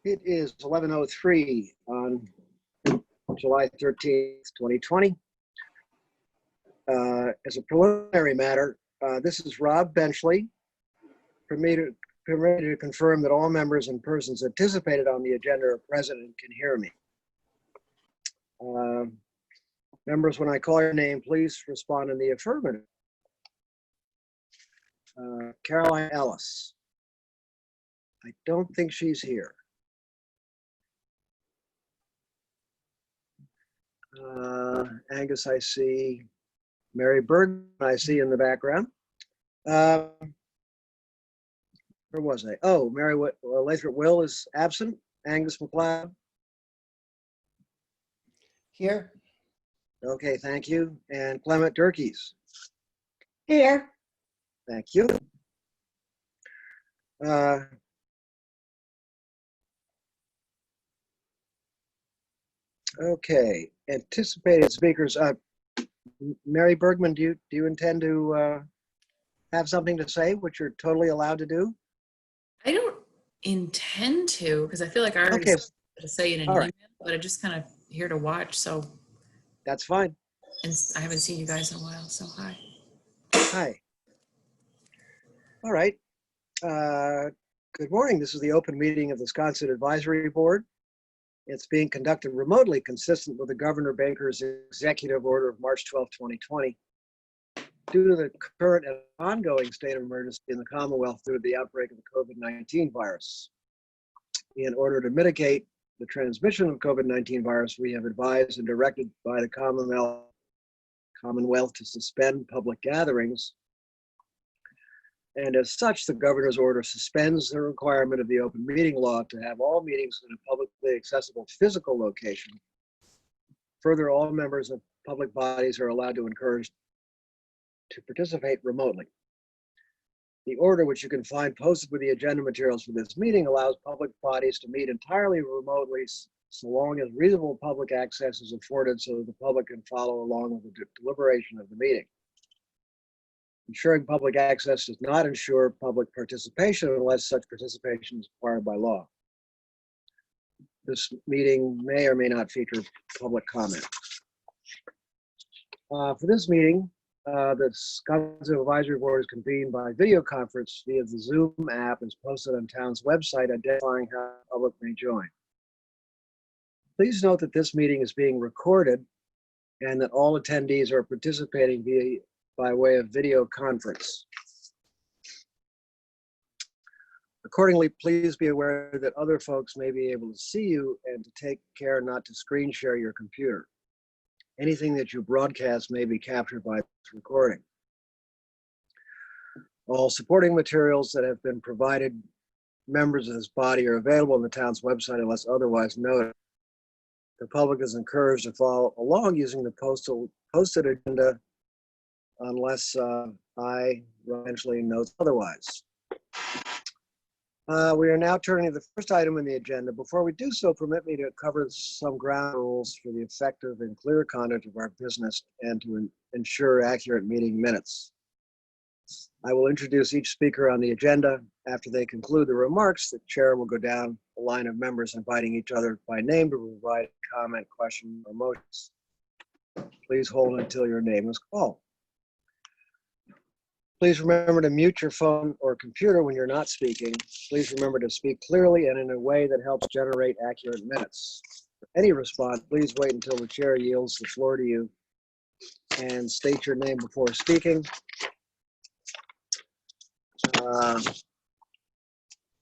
It is 11:03 on July 13th, 2020. As a preliminary matter, this is Rob Benchley, permitted to confirm that all members and persons anticipated on the agenda are present and can hear me. Members, when I call your name, please respond in the affirmative. Caroline Ellis. I don't think she's here. Angus, I see. Mary Bergman, I see in the background. Where was I? Oh, Mary Lathrop Will is absent. Angus McLeod. Here. Okay, thank you. And Clement Durkees. Here. Thank you. Okay, anticipated speakers. Mary Bergman, do you intend to have something to say, which you're totally allowed to do? I don't intend to, because I feel like I already Okay. started to say it in an All email, right. but I'm just kind of here to watch. So, That's fine. and I haven't seen you guys in a while, so hi. Hi. All right. Good morning. This is the open meeting of the Sconset Advisory Board. It's being conducted remotely, consistent with the Governor Baker's executive order of March 12, 2020. Due to the current and ongoing state of emergency in the Commonwealth due to the outbreak of the COVID-19 virus. In order to mitigate the transmission of COVID-19 virus, we have advised and directed by the Commonwealth to suspend public gatherings. And as such, the governor's order suspends the requirement of the open meeting law to have all meetings in a publicly accessible physical location. Further, all members of public bodies are allowed to encourage to participate remotely. The order, which you can find posted with the agenda materials for this meeting, allows public bodies to meet entirely remotely so long as reasonable public access is afforded so that the public can follow along with the deliberation of the meeting. Ensuring public access does not ensure public participation unless such participation is required by law. This meeting may or may not feature public comment. For this meeting, the Sconset Advisory Board is convened by video conference via the Zoom app is posted on town's website identifying how the public may join. Please note that this meeting is being recorded and that all attendees are participating by way of video conference. Accordingly, please be aware that other folks may be able to see you and to take care not to screen share your computer. Anything that you broadcast may be captured by this recording. All supporting materials that have been provided members of this body are available on the town's website unless otherwise noted. The public is encouraged to follow along using the posted agenda unless I eventually note otherwise. We are now turning to the first item on the agenda. Before we do so, permit me to cover some ground rules for the effective and clear conduct of our business and to ensure accurate meeting minutes. I will introduce each speaker on the agenda. After they conclude the remarks, the chair will go down the line of members inviting each other by name to provide a comment, question, or motions. Please hold until your name is called. Please remember to mute your phone or computer when you're not speaking. Please remember to speak clearly and in a way that helps generate accurate minutes. For any response, please wait until the chair yields the floor to you and state your name before speaking.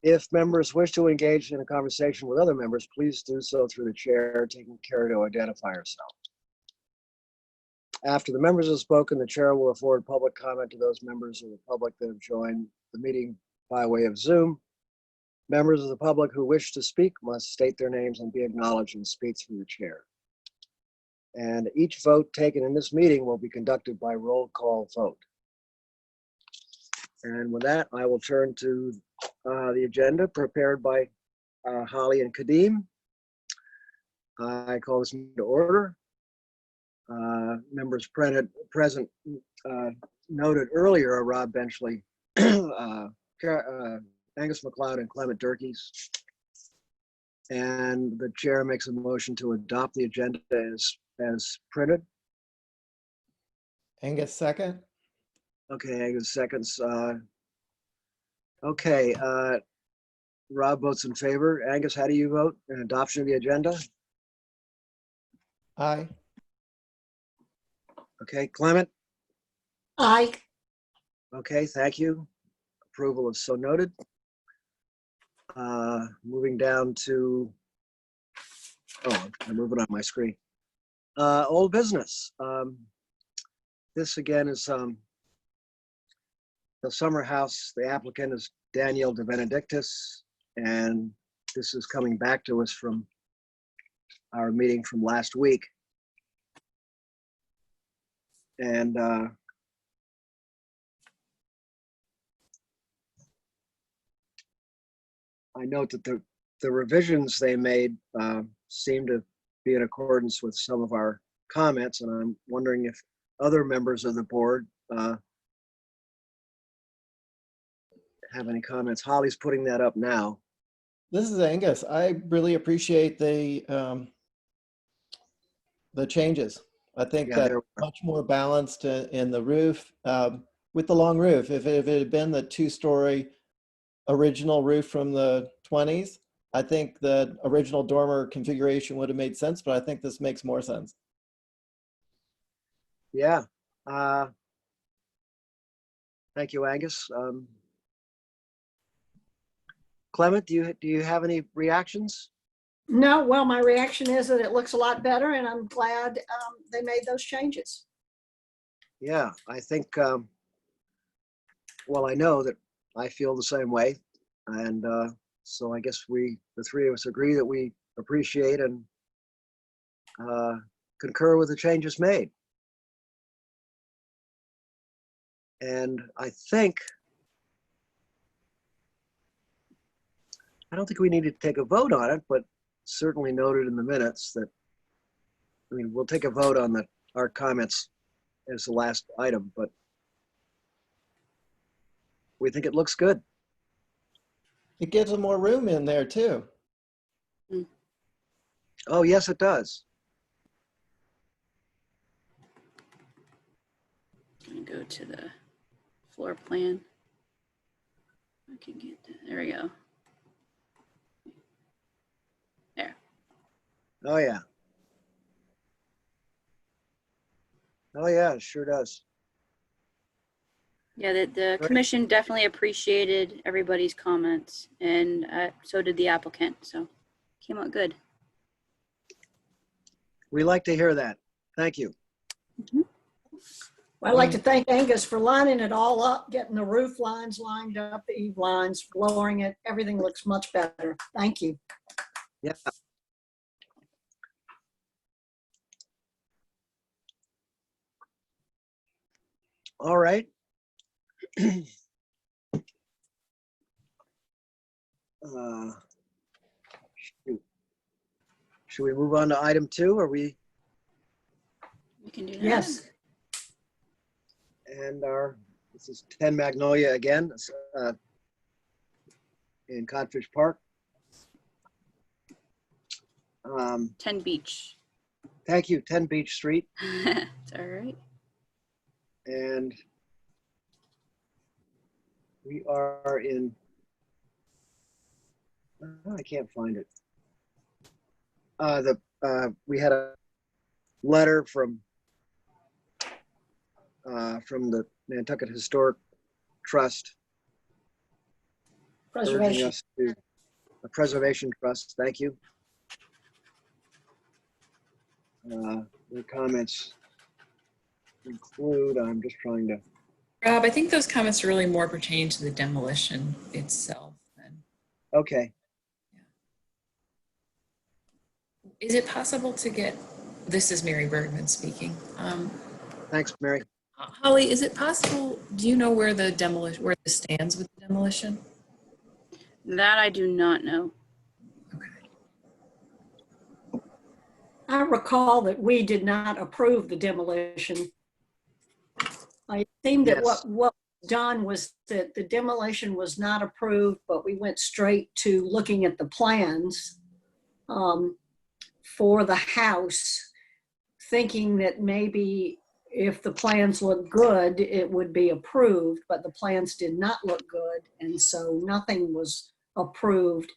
If members wish to engage in a conversation with other members, please do so through the chair, taking care to identify yourself. After the members have spoken, the chair will afford public comment to those members of the public that have joined the meeting by way of Zoom. Members of the public who wish to speak must state their names and be acknowledged and speak through the chair. And each vote taken in this meeting will be conducted by roll call vote. And with that, I will turn to the agenda prepared by Holly and Kadeem. I call this meeting to order. Members present noted earlier are Rob Benchley, Angus McLeod, and Clement Durkees. And the chair makes a motion to adopt the agenda as printed. Angus, second. Okay, Angus seconds. Okay, Rob votes in favor. Angus, how do you vote in adoption of the agenda? Aye. Okay, Clement? Aye. Okay, thank you. Approval is so noted. Moving down to, oh, I'm moving on my screen. Old business. This again is the summer house. The applicant is Daniel De Benedictis, and this is coming back to us from our meeting from last week. And I note that the revisions they made seem to be in accordance with some of our comments, and I'm wondering if other members of the board have any comments. Holly's putting that up now. This is Angus. I really appreciate the changes. I think Yeah, that there- much more balanced in the roof with the long roof. If it had been the two-story original roof from the 20s, I think the original dormer configuration would have made sense, but I think this makes more sense. Yeah. Thank you, Angus. Clement, do you have any reactions? No, well, my reaction is that it looks a lot better, and I'm glad they made those changes. Yeah, I think, well, I know that I feel the same way. And so I guess the three of us agree that we appreciate and concur with the changes made. And I don't think we need to take a vote on it, but certainly noted in the minutes that, I mean, we'll take a vote on our comments as the last item, but we think it looks good. It gives them more room in there too. Oh, yes, it does. Gonna go to the floor plan. I can get that. There we go. There. Oh, yeah. Oh, yeah, it sure does. Yeah, the commission definitely appreciated everybody's comments, and so did the applicant. So came out good. We like to hear that. Thank you. Well, I'd like to thank Angus for lining it all up, getting the roof lines lined up, the eave lines, lowering it. Everything looks much better. Thank you. Yeah. All right. Shoot. Should we move on to item 2? Are we? We can do that. Yes. And this is 10 Magnolia again, in Codfish Park. 10 Beach. Thank you, 10 Beach Street. It's all right. And we are in, I can't find it. We had a letter from the Nantucket Historic Trust urging Preservation. us to a preservation trust. Thank you. The comments include, I'm just trying to. Rob, I think those comments are really more pertaining to the demolition itself. Okay. Is it possible to get, this is Mary Bergman speaking. Thanks, Mary. Holly, is it possible, do you know where the demolition, where this stands with the demolition? That I do not know. Okay. I recall that we did not approve the demolition. It seemed that Yes. what was done was that the demolition was not approved, but we went straight to looking at the plans. for the house, thinking that maybe if the plans look good, it would be approved, but the plans did not look good, and so nothing was approved.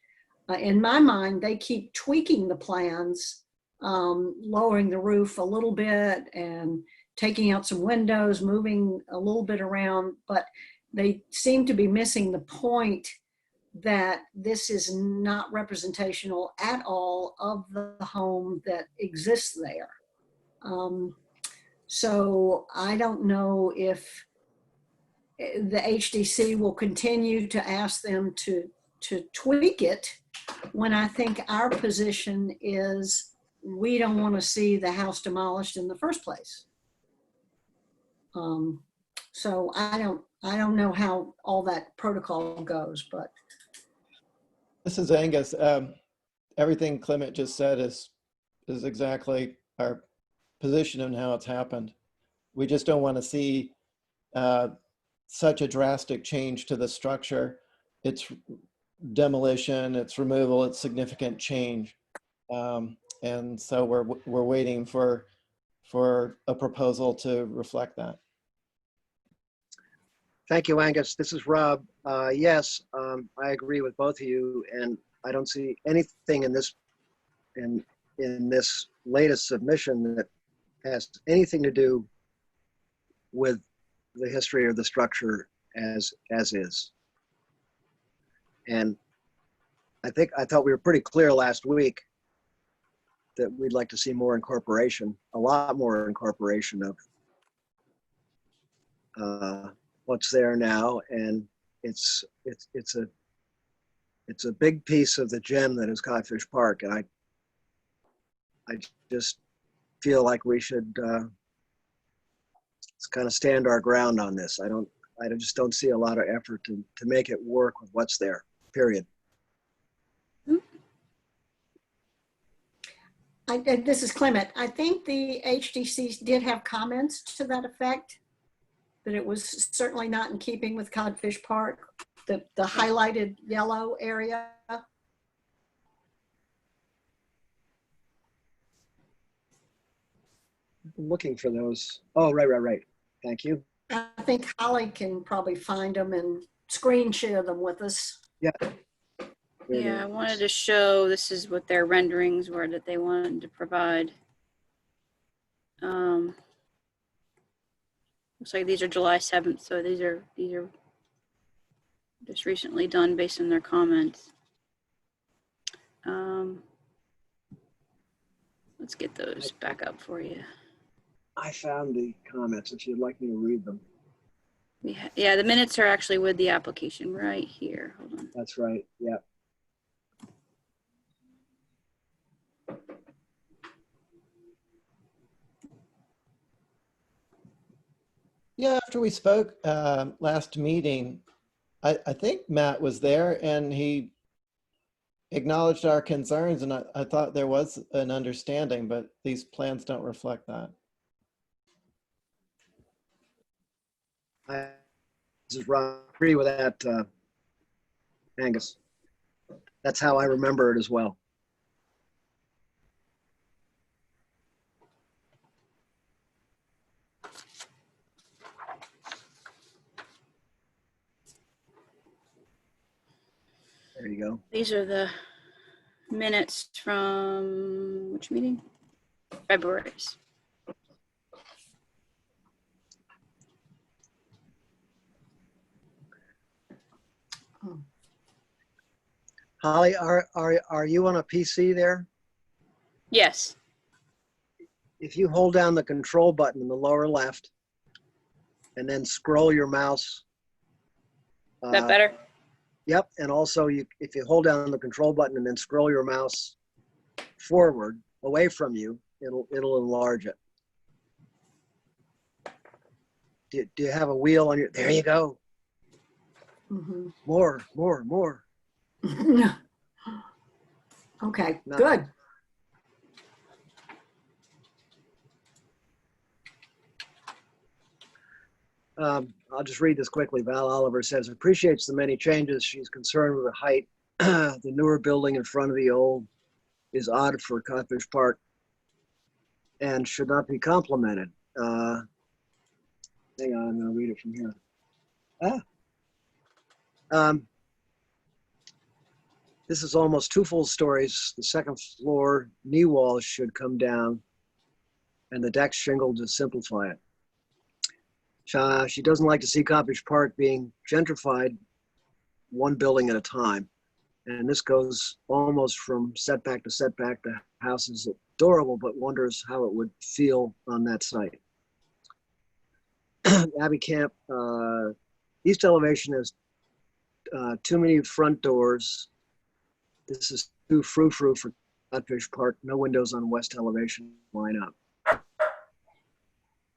In my mind, they keep tweaking the plans, lowering the roof a little bit and taking out some windows, moving a little bit around, but they seem to be missing the point that this is not representational at all of the home that exists there. So I don't know if the HDC will continue to ask them to tweak it, when I think our position is we don't want to see the house demolished in the first place. So I don't know how all that protocol goes, but. This is Angus. Everything Clement just said is exactly our position and how it's happened. We just don't want to see such a drastic change to the structure. It's demolition, it's removal, it's significant change. And so we're waiting for a proposal to reflect that. Thank you, Angus. This is Rob. Yes, I agree with both of you, and I don't see anything in this latest submission that has anything to do with the history of the structure as is. And I thought we were pretty clear last week that we'd like to see more incorporation, a lot more incorporation of what's there now, and it's a big piece of the gem that is Codfish Park, and I just feel like we should kind of stand our ground on this. I just don't see a lot of effort to make it work with what's there. Period. This is Clement. I think the HDC did have comments to that effect, that it was certainly not in keeping with Codfish Park, the highlighted yellow area. I'm looking for those. Oh, right. Thank you. I think Holly can probably find them and screen share them with us. Yeah. Yeah, I wanted to show, this is what their renderings were that they wanted to provide. Looks like these are July 7th, so these are just recently done based on their comments. Let's get those back up for you. I found the comments if you'd like me to read them. Yeah, the minutes are actually with the application right here. Hold on. That's right. Yeah. Yeah, after we spoke last meeting, I think Matt was there and he acknowledged our concerns, and I thought there was an understanding, but these plans don't reflect that. I agree with that, Angus. That's how I remember it as well. There you go. These are the minutes from which meeting? February's. Holly, are you on a PC there? Yes. If you hold down the control button in the lower left and then scroll your mouse. Is that better? Yep, and also if you hold down the control button and then scroll your mouse forward, away from you, it'll enlarge it. Do you have a wheel on your, there you go. Mm-hmm. More. Okay, No. good. I'll just read this quickly. Val Oliver says, appreciates the many changes. She's concerned with the height, the newer building in front of the is odd for Codfish Park and should not be complimented. Hang on, I'm gonna read it from here. This is almost two full stories. The second floor knee walls should come down and the deck shingled to simplify it. She doesn't like to see Codfish Park being gentrified one building at a time. And this goes almost from setback to setback. The house is adorable, but wonders how it would feel on that site. Abbey Camp, east elevation has too many front doors. This is too frou-frou for Codfish Park. No windows on west elevation line up.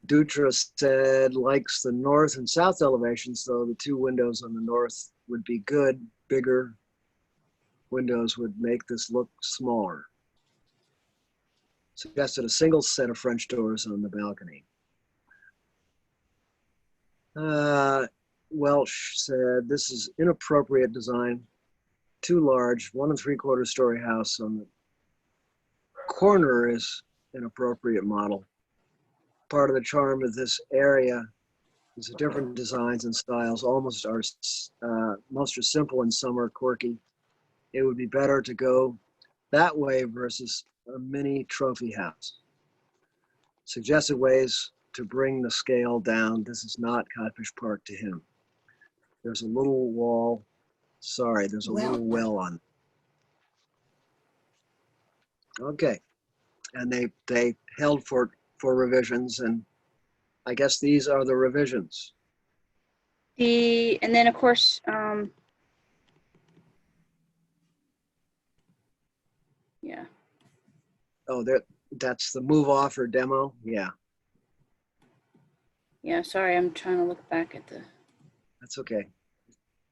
Dutra said likes the north and south elevations, though the two windows on the north would be good. Bigger windows would make this look smaller. Suggested a single set of French doors on the balcony. Welsh said this is inappropriate design. Too large, 1 3/4 story house on the corner is an appropriate model. Part of the charm of this area is the different designs and styles. Most are simple and some are quirky. It would be better to go that way versus a mini trophy house. Suggested ways to bring the scale down. This is not Codfish Park to him. There's a little wall. Sorry, there's a little well on. Okay, and they held for revisions, and I guess these are the revisions. And then of course, yeah. Oh, that's the move off or demo. Yeah, Yeah, sorry, I'm trying to look back at the that's okay.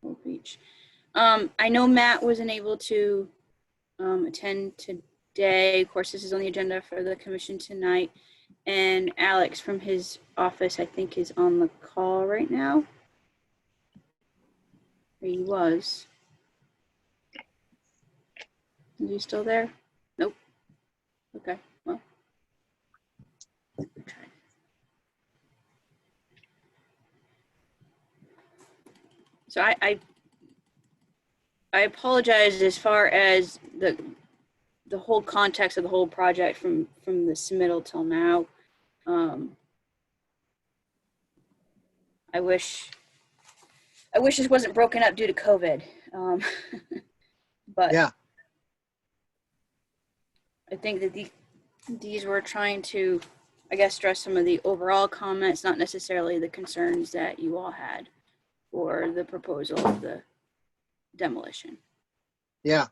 whole beach. I know Matt wasn't able to attend today. Of course, this is on the agenda for the commission tonight. And Alex from his office, I think, is on the call right now. Or he was. Is he still there? Nope. Okay, well. Okay. So I apologize as far as the whole context of the whole project from the submittal till now. I wish this wasn't broken up due to COVID. But Yeah, I think that these were trying to, I guess, stress some of the overall comments, not necessarily the concerns that you all had for the proposal of the demolition. yeah.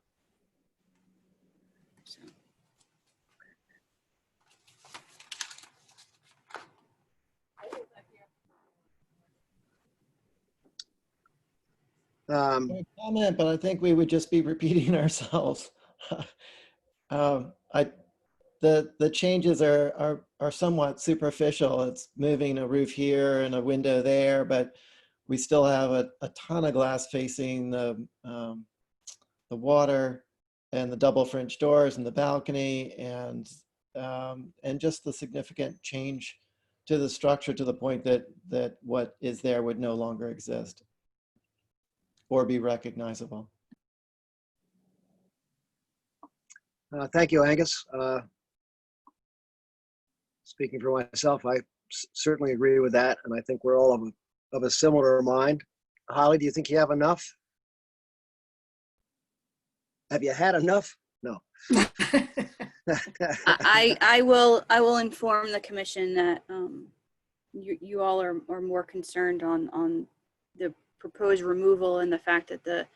So. Comment, but I think we would just be repeating ourselves. The changes are somewhat superficial. It's moving a roof here and a window there, but we still have a ton of glass facing the water and the double French doors and the balcony, and just the significant change to the structure to the point that what is there would no longer exist or be recognizable. Thank you, Angus. Speaking for myself, I certainly agree with that, and I think we're all of a similar mind. Holly, do you think you have enough? Have you had enough? No. I will inform the commission that you all are more concerned on the proposed removal and the fact that the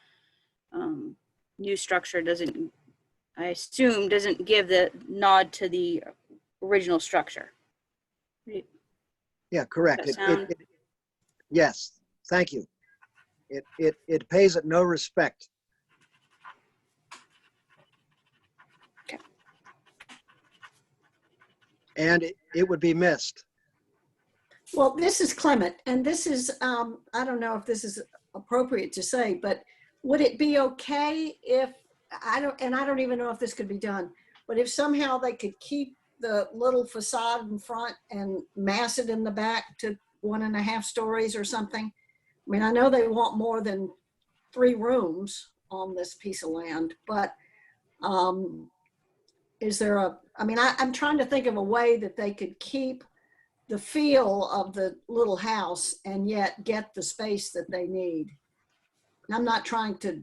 new structure doesn't, I assume, doesn't give the nod to the original structure. Yeah, correct. Does that sound- Yes, thank you. It pays it no respect. Okay. And it would be missed. Well, this is Clement, and this is, I don't know if this is appropriate to say, but would it be okay if, I don't even know if this could be done, But if somehow they could keep the little facade in front and mass it in the back to 1.5 stories or something. I mean, I know they want more than 3 rooms on this piece of land, but is there I'm trying to think of a way that they could keep the feel of the little house and yet get the space that they need. I'm not trying to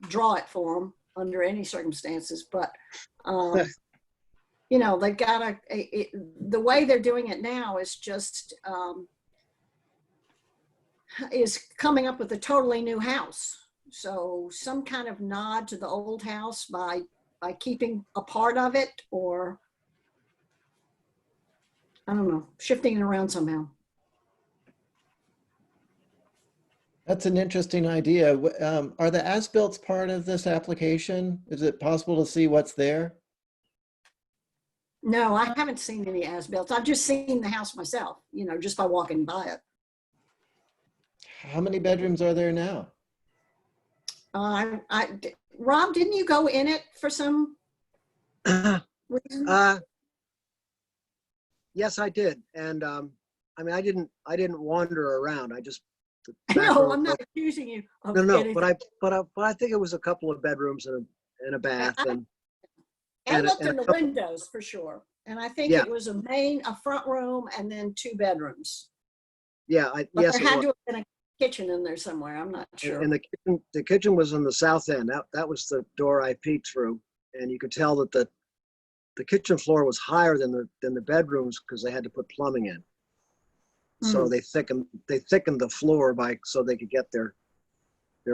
draw it for them under any circumstances, but you know, they've got the way they're doing it now is just is coming up with a totally new house. So some kind of nod to the old house by keeping a part of it, or I don't know, shifting it around somehow. That's an interesting idea. Are the as-built part of this application? Is it possible to see what's there? No, I haven't seen any as-built. I've just seen the house myself, you know, just by walking by it. How many bedrooms are there now? Rob, didn't you go in it for some reason? Yes, I did. And I mean, I didn't wander around. I just. No, I'm not accusing you of No, anything. but I think it was a couple of bedrooms and a bath and I and a- looked and in a the couple- windows for sure. And I think Yeah. it was a front room and then 2 bedrooms. yeah, But yes, there it had was. to have been a kitchen in there somewhere. I'm not sure. And the kitchen was on the south end. That was the door I peeked through, and you could tell that the kitchen floor was higher than the bedrooms because they had to put plumbing in. So they thickened the floor so they could get their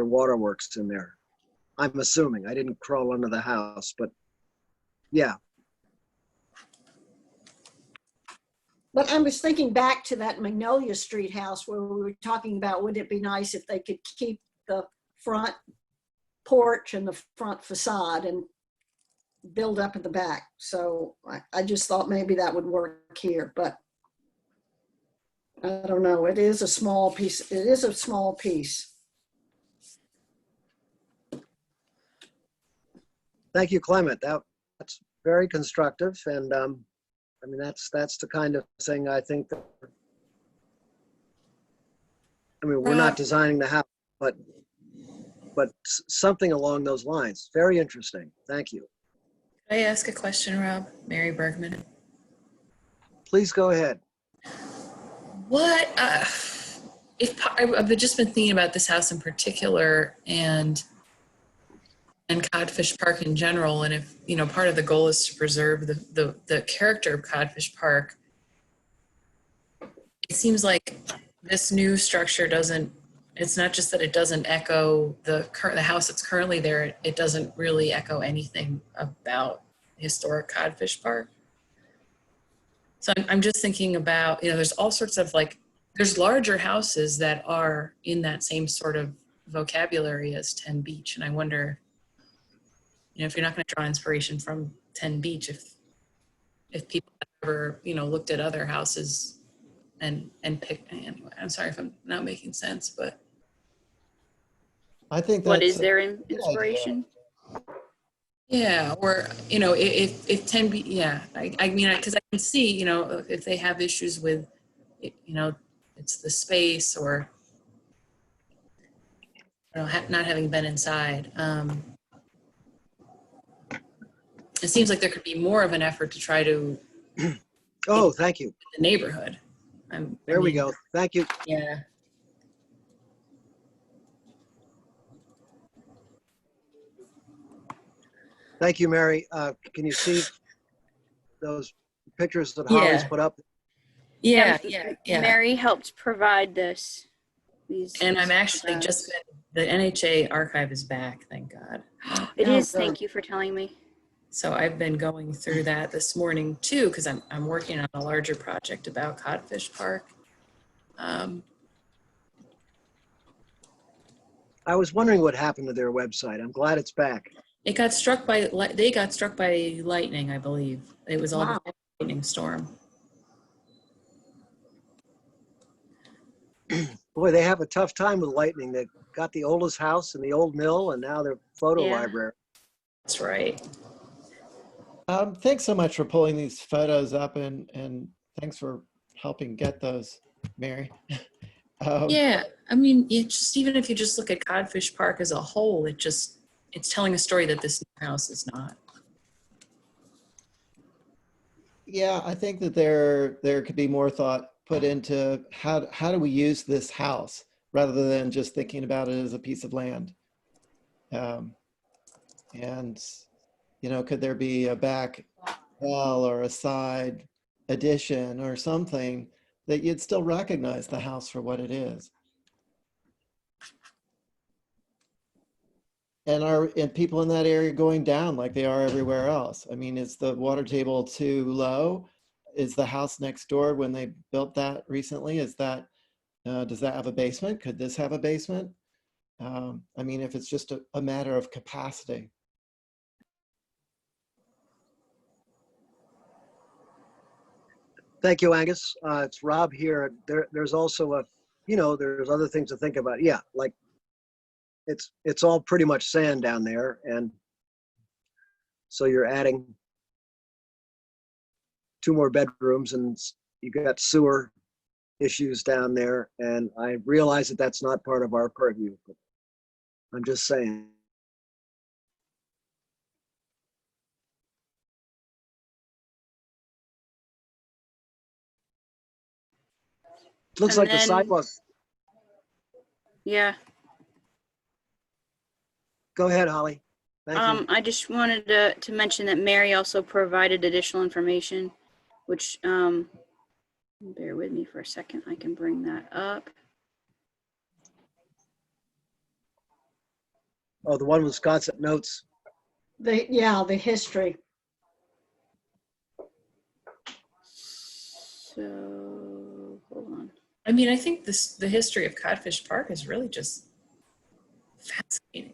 waterworks in there. I'm assuming. I didn't crawl under the house, but yeah. But I was thinking back to that Magnolia Street house where we were talking about, wouldn't it be nice if they could keep the front porch and the front facade and build up at the back. So I just thought maybe that would work here, but I don't know. It is a small piece. It is a small piece. Thank you, Clement. That's very constructive, and I mean that's the kind of thing I think that. I mean, we're not designing the house, but something along those lines. Very interesting. Thank you. Can I ask a question, Rob? Mary Bergman. Please go ahead. What, I've just been thinking about this house in particular and Codfish Park in general. And if, you know, part of the goal is to preserve the character of Codfish Park, it seems like this new structure it's not just that it doesn't echo the house that's currently there, it doesn't really echo anything about historic Codfish Park. So I'm just thinking about, you know, there's all sorts of there's larger houses that are in that same sort of vocabulary as 10 Beach. And I wonder, you know, if you're not going to draw inspiration from 10 Beach, if people have ever, you know, looked at other houses and picked, anyway, I'm sorry if I'm not making sense, but. I think What that's is their good idea. inspiration? Yeah, or, you know, if 10, yeah, I mean, because I can see, you know, if they have issues with, you know, it's the space or, you know, not having been inside. It seems like there could be more of an effort to try to Oh, thank you. the neighborhood. There we go. Thank you. Yeah. Thank you, Mary. Can you see those pictures that Holly's Yeah. put up? Yeah, Yeah, yeah. Mary helped provide these. And I'm actually photos. the NHA archive is back, thank God. It Oh, is. good. Thank you for telling me. So I've been going through that this morning too, because I'm working on a larger project about Codfish Park. I was wondering what happened to their website. I'm glad it's back. They got struck by lightning, I believe. It was all Wow. the lightning storm. Boy, they have a tough time with lightning. They've got the oldest house and the old mill, and now their photo Yeah. library. That's right. Thanks so much for pulling these photos up, and thanks for helping get those, Mary. Yeah, I mean, it just, even if you just look at Codfish Park as a whole, it's telling a story that this new house is not. Yeah, I think that there could be more thought put into how do we use this house rather than just thinking about it as a piece of land. And could there be a back wall or a side addition or something that you'd still recognize the house for what it is? And people in that area going down like they are everywhere else? I mean, is the water table too low? Is the house next door, when they built that recently, does that have a basement? Could this have a basement? I mean, if it's just a matter of capacity. Thank you, Angus. It's Rob here. There's also there's other things to think about. Yeah, like it's all pretty much sand down there, and so you're adding 2 more bedrooms, and you got sewer issues down there. And I realize that that's not part of our purview, but I'm just saying. Looks And like the then- sidewalk. Yeah. Go ahead, Holly. Thank you. I just wanted to mention that Mary also provided additional information, which, bear with me for a second, I can bring that up. Oh, the one with Sconset notes. The history. So, hold on. I mean, I think the history of Codfish Park is really just fascinating.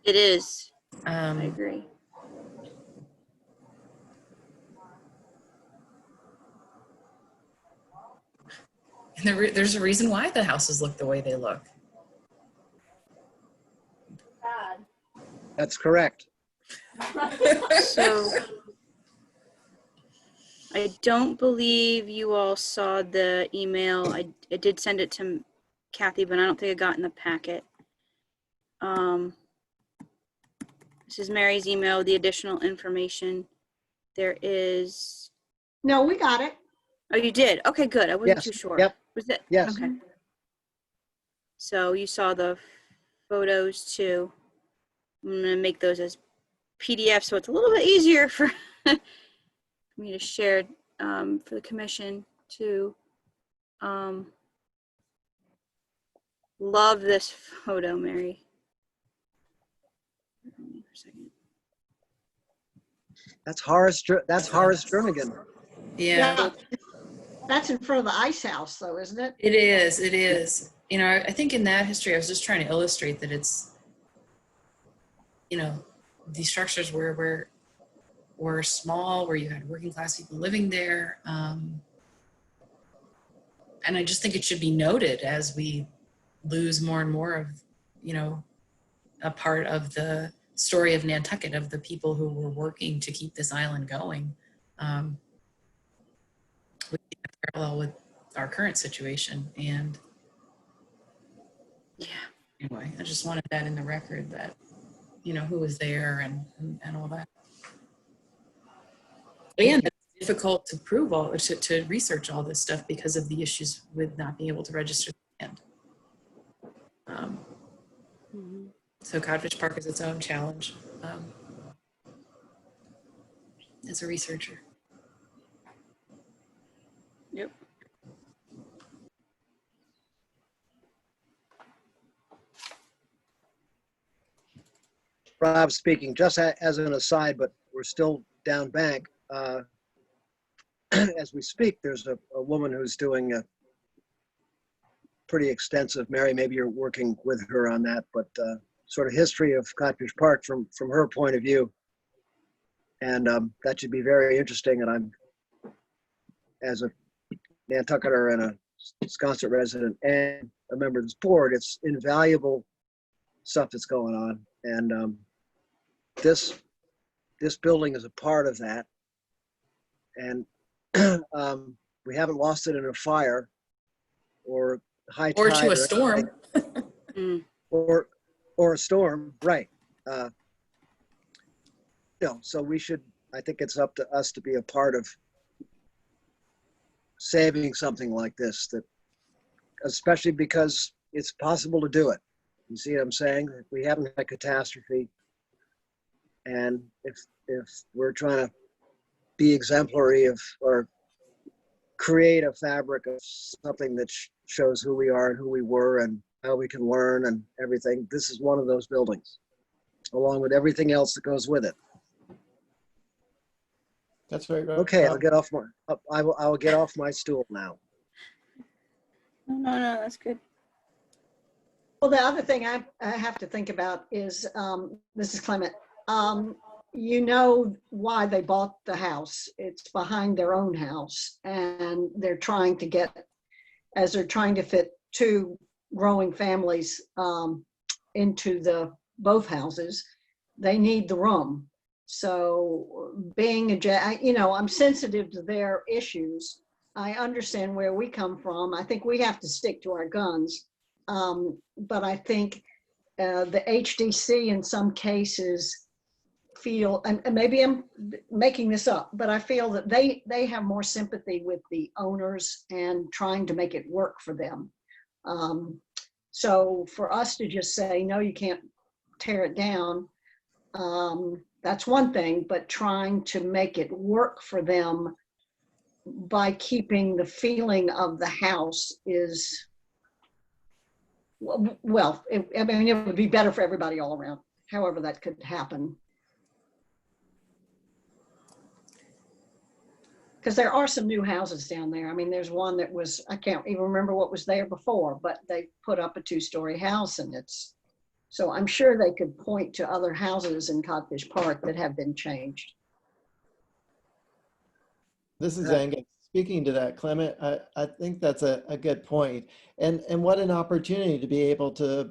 It is, I Um, agree. and there's a reason why the houses look the way they look. That's correct. So, I don't believe you all saw the email. I did send it to Kathy, but I don't think it got in the packet. This is Mary's email with the additional information. There is, No, we got it. oh, you did? Okay, good. I wasn't Yes, too sure. yep, Was it? yes. Okay. So you saw the photos too. I'm gonna make those as PDF so it's a little bit easier for me to share for the commission to love this photo, Mary. Hold on for a second. That's Horace Jernigan. Yeah, That's in front of the ice house though, isn't it? it is. It is. I think in that history, I was just trying to illustrate that it's, these structures were small, where you had working class people living there. And I just think it should be noted as we lose more and more of, a part of the story of Nantucket, of the people who were working to keep this island going. We parallel with our current situation. And Yeah. anyway, I just wanted that in the record that, who was there and all that. And it's difficult to prove to research all this stuff because of the issues with not being able to register the land. So Codfish Park is its own challenge as a researcher. Yep. Rob speaking, just as an aside, but we're still down bank. As we speak, there's a woman who's doing a pretty extensive, Mary, maybe you're working with her on that, but sort of history of Codfish Park from her point of view. And that should be very interesting. And I'm, as a Nantucketer and a Sconset resident and a member of this board, it's invaluable stuff that's going on. And this this building is a part of that. And we haven't lost it in a fire or high Or tide to a storm. Mm. or a storm, right? So we should. I think it's up to us to be a part of saving something like this. That, especially because it's possible to do it. You see what I'm saying? We haven't had a catastrophe, and if we're trying to be exemplary of or create a fabric of something that shows who we are and who we were and how we can learn and everything, this is one of those buildings, along with everything else that goes with it. That's very good. Okay, I'll get off my. I will get off my stool now. No, that's good. Well, the other thing I have to think about is, this is Clement. You know why they bought the house. It's behind their own house, and they're trying to get, as they're trying to fit 2 growing families into both houses, they need the room. So being I'm sensitive to their issues. I understand where we come from. I think we have to stick to our guns. But I think the HDC in some cases feel, and maybe I'm making this up, but I feel that they have more sympathy with the owners and trying to make it work for them. So for us to just say, no, you can't tear it down, that's one thing, but trying to make it work for them by keeping the feeling of the house is, well, it would be better for everybody all around, however that could happen. Because there are some new houses down there. I mean, there's one that was, I can't even remember what was there before, but they put up a 2-story house, and it's, so I'm sure they could point to other houses in Codfish Park that have been changed. This is Angus. Speaking to that, Clement, I think that's a good point. And what an opportunity to be able to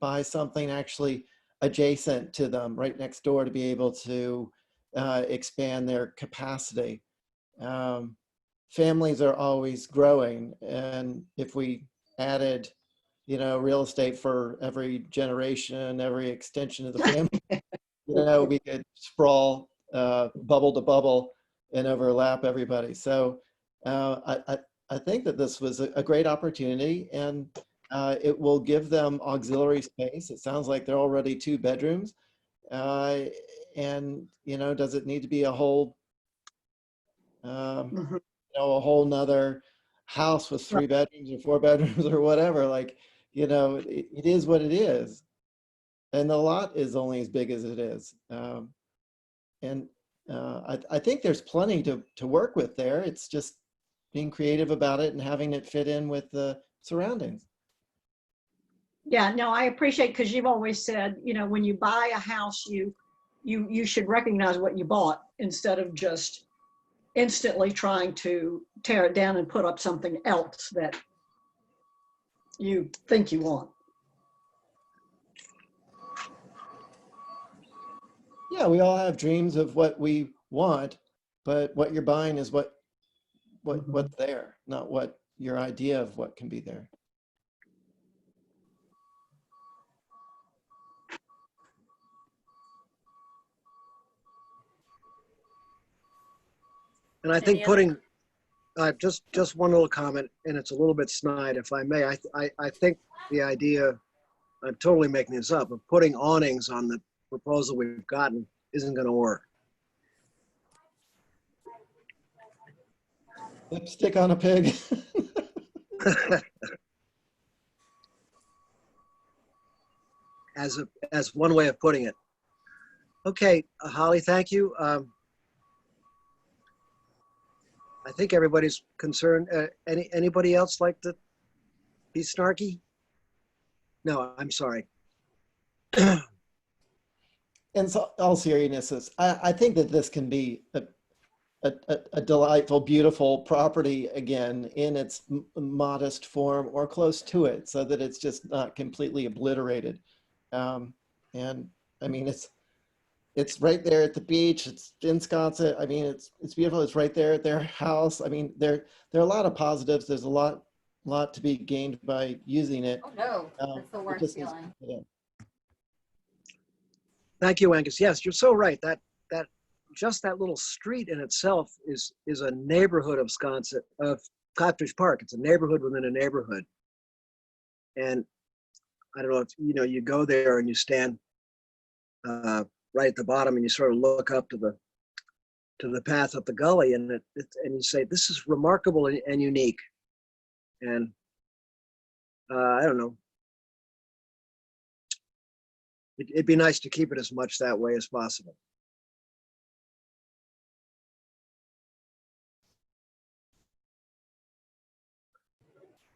buy something actually adjacent to them, right next door, to be able to expand their capacity. Families are always growing, and if we added, real estate for every generation, every extension of the family, we could sprawl bubble to bubble and overlap everybody. So I think that this was a great opportunity, and it will give them auxiliary space. It sounds like they're already 2 bedrooms. And, does it need to be a whole, a whole nother house with 3 bedrooms or 4 bedrooms or whatever? Like, it is what it is. And the lot is only as big as it is. I think there's plenty to work with there. It's just being creative about it and having it fit in with the surroundings. Yeah, no, I appreciate, because you've always said, when you buy a house, you should recognize what you bought instead of just instantly trying to tear it down and put up something else that you think you want. Yeah, we all have dreams of what we want, but what you're buying is what's there, not what your idea of what can be there. And I think just one little comment, and it's a little bit snide, if I may. I think the idea, I'm totally making this up, of putting awnings on the proposal we've gotten isn't going to work. Lipstick on a pig. as one way of putting it. Okay, Holly, thank you. I think everybody's concerned. Anybody else like to be snarky? No, I'm sorry. In all seriousness, I think that this can be a delightful, beautiful property again in its modest form or close to it, so that it's just not completely obliterated. And I mean, it's right there at the beach. It's in Sconset. I mean, it's beautiful. It's right there at their house. I mean, there are a lot of positives. There's a lot to be gained by using it. Oh, no, that's the It worst just is- feeling. yeah. Thank you, Angus. Yes, you're so right. That just that little street in itself is a neighborhood of Sconset, of Codfish Park. It's a neighborhood within a neighborhood. And I don't know if you go there and you stand right at the bottom and you sort of look up to the path up the gully, and and you say, this is remarkable and unique. And I don't know. It'd be nice to keep it as much that way as possible.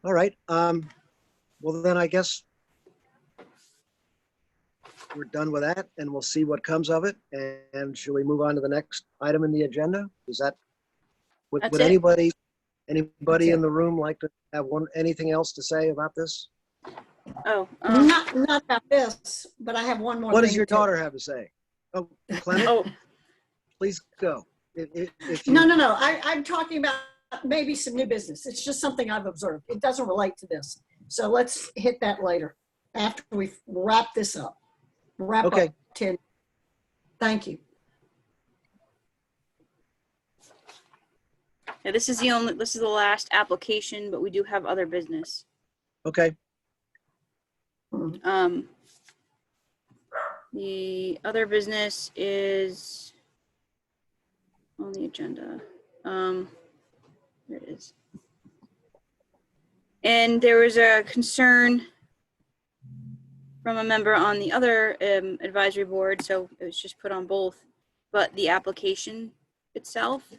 All right. Well, then I guess we're done with that, and we'll see what comes of it. And shall we move on to the next item in the agenda? Is that would That's it. anybody That's in it. the room like to have anything else to say about this? Oh, Not about this, but I have one more What thing. does your to- daughter have to say? Oh, Clement, oh, please go. If you, No. I'm talking about maybe some new business. It's just something I've observed. It doesn't relate to this. So let's hit that later after we wrap this up. Wrap Okay. up 10. Thank you. yeah, this is the last application, but we do have other business. Okay. The other business is on the agenda. There it is. And there was a concern from a member on the other advisory board, so it was just put on both, but the application itself,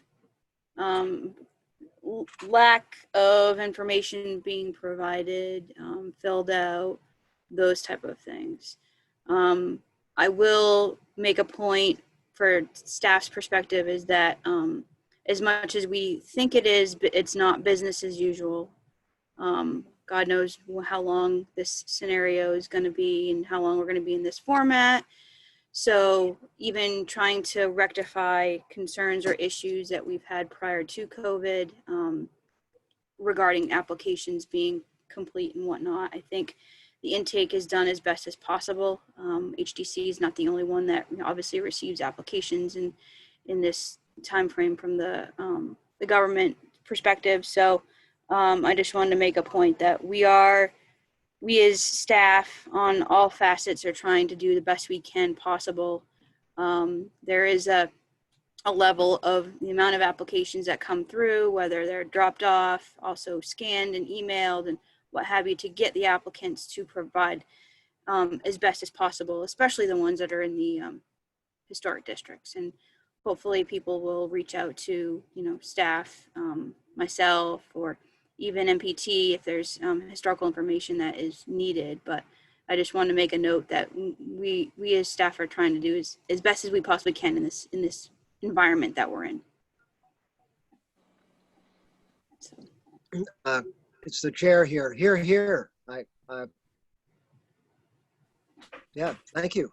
lack of information being provided, filled out, those type of things. I will make a point for staff's perspective is that as much as we think it is, it's not business as usual. God knows how long this scenario is going to be and how long we're going to be in this format. So even trying to rectify concerns or issues that we've had prior to COVID regarding applications being complete and whatnot, I think the intake is done as best as possible. HDC is not the only one that obviously receives applications in this time frame from the government perspective. So I just wanted to make a point that we as staff on all facets are trying to do the best we can possible. There is a level of the amount of applications that come through, whether they're dropped off, also scanned and emailed and what have you, to get the applicants to provide as best as possible, especially the ones that are in the historic districts. And hopefully people will reach out to, staff, myself, or even MPT if there's historical information that is needed. But I just want to make a note that we as staff are trying to do as best as we possibly can in this environment that we're in. So. It's the chair here. Here. Yeah, thank you.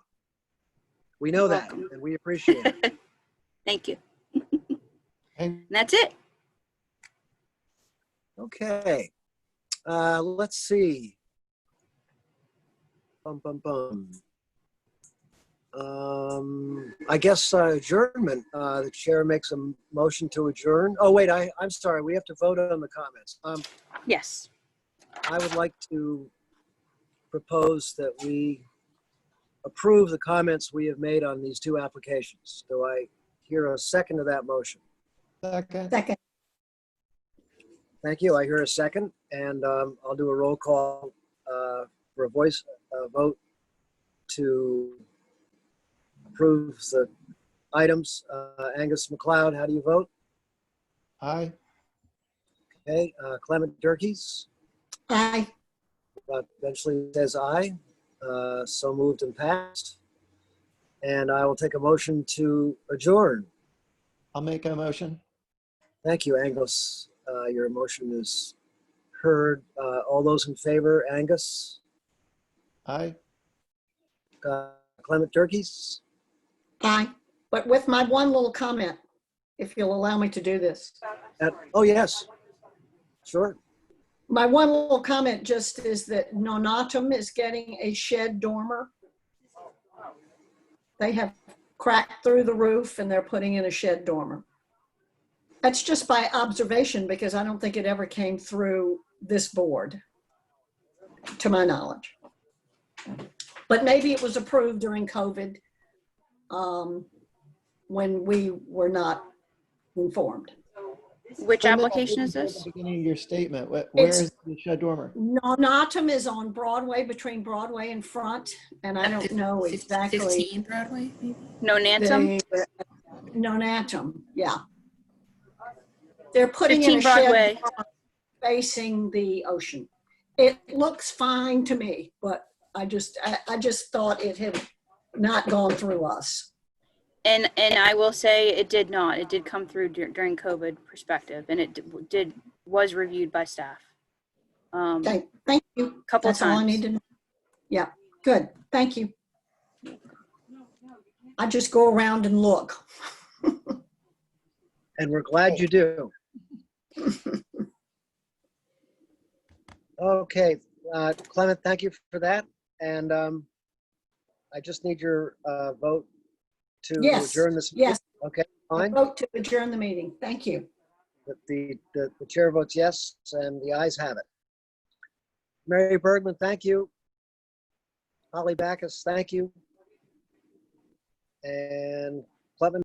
We know You're that, welcome. and we appreciate it. Thank you. And And that's it. Okay. Let's see. I guess adjournment. The chair makes a motion to adjourn. Oh, wait, I'm sorry. We have to vote on the comments. Yes. I would like to propose that we approve the comments we have made on these two applications. Do I hear a second to that motion? second, Second. Thank you. I hear a second, and I'll do a roll call for a voice vote to approve the items. Angus McLeod, how do you vote? aye. Okay. Clement Durkees Aye. eventually says aye. So moved and passed. And I will take a motion to adjourn. I'll make a motion. Thank you, Angus. Your motion is heard. All those in favor, Angus? Aye. Clement Durkees? Aye, but with my one little comment, if you'll allow me to do this. Oh, yes. Sure. My one little comment just is that Nonatum is getting a shed dormer. They have cracked through the roof and they're putting in a shed dormer. That's just by observation because I don't think it ever came through this board, to my knowledge. But maybe it was approved during COVID when we were not informed. Which application is At this? the beginning of your statement, where It's- is the shed dormer? Nonatum is on Broadway, between Broadway and Front, and I don't know exactly. 15 Broadway, maybe? No Nantum? Nonatum, yeah. They're putting in 15 a shed Broadway. dormer facing the ocean. It looks fine to me, but I just thought it had not gone through us. And I will say it did not. It did come through during COVID perspective, and it was reviewed by staff. Thank you. Couple That's all I times. need to know. Yeah, good. Thank you. I just go around and look. And we're glad you do. Okay, Clement, thank you for that. And I just need your vote to Yes, adjourn this. meeting. yes. Okay, fine. Vote to adjourn the meeting. Thank you. The chair votes yes, and the ayes have it. Mary Bergman, thank you. Holly Backus, thank you. And